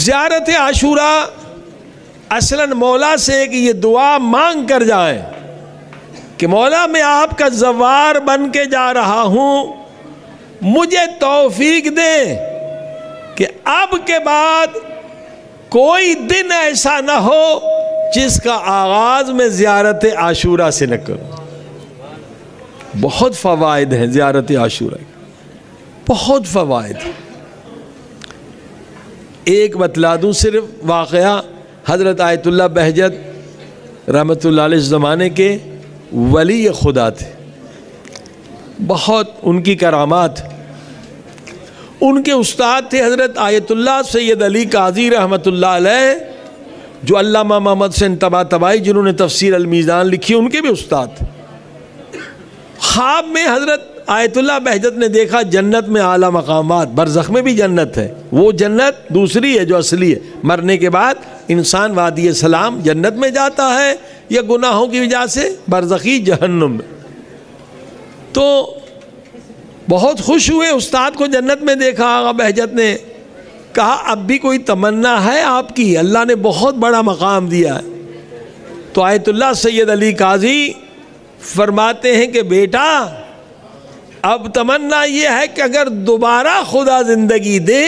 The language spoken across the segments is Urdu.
زیارت عاشورہ اصلاً مولا سے کہ یہ دعا مانگ کر جائیں کہ مولا میں آپ کا زوار بن کے جا رہا ہوں، مجھے توفیق دے کہ اب کے بعد کوئی دن ایسا نہ ہو جس کا آغاز میں زیارت عاشورہ سے نہ کروں۔ بہت فوائد ہیں زیارت عاشورہ کے، بہت فوائد۔ ایک بتلا دوں صرف واقعہ، حضرت آیت اللہ بہجت رحمۃ اللہ علیہ زمانے کے ولی خدا تھے، بہت ان کی کرامات۔ ان کے استاد تھے حضرت آیت اللہ سید علی قاضی رحمۃ اللہ علیہ، جو علامہ محمد حسین طباطبائی جنہوں نے تفسیر المیزان لکھی ان کے بھی استاد تھے۔ خواب میں حضرت آیت اللہ بہجت نے دیکھا جنت میں اعلیٰ مقامات، برزخ میں بھی جنت ہے، وہ جنت دوسری ہے جو اصلی ہے، مرنے کے بعد انسان وادی سلام جنت میں جاتا ہے یا گناہوں کی وجہ سے برزخی جہنم میں۔ تو بہت خوش ہوئے، استاد کو جنت میں دیکھا۔ آغا بہجت نے کہا اب بھی کوئی تمنا ہے آپ کی؟ اللہ نے بہت بڑا مقام دیا ہے۔ تو آیت اللہ سید علی قاضی فرماتے ہیں کہ بیٹا اب تمنا یہ ہے کہ اگر دوبارہ خدا زندگی دے،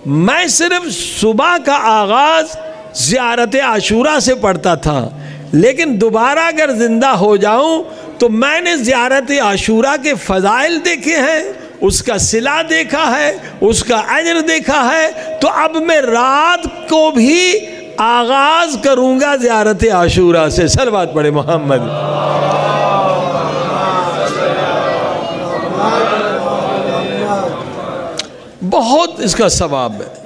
میں صرف صبح کا آغاز زیارت عاشورہ سے پڑھتا تھا، لیکن دوبارہ اگر زندہ ہو جاؤں تو میں نے زیارت عاشورہ کے فضائل دیکھے ہیں، اس کا صلہ دیکھا ہے، اس کا اجر دیکھا ہے، تو اب میں رات کو بھی آغاز کروں گا زیارت عاشورہ سے۔ صلوات پڑھے محمد۔ بہت اس کا ثواب ہے۔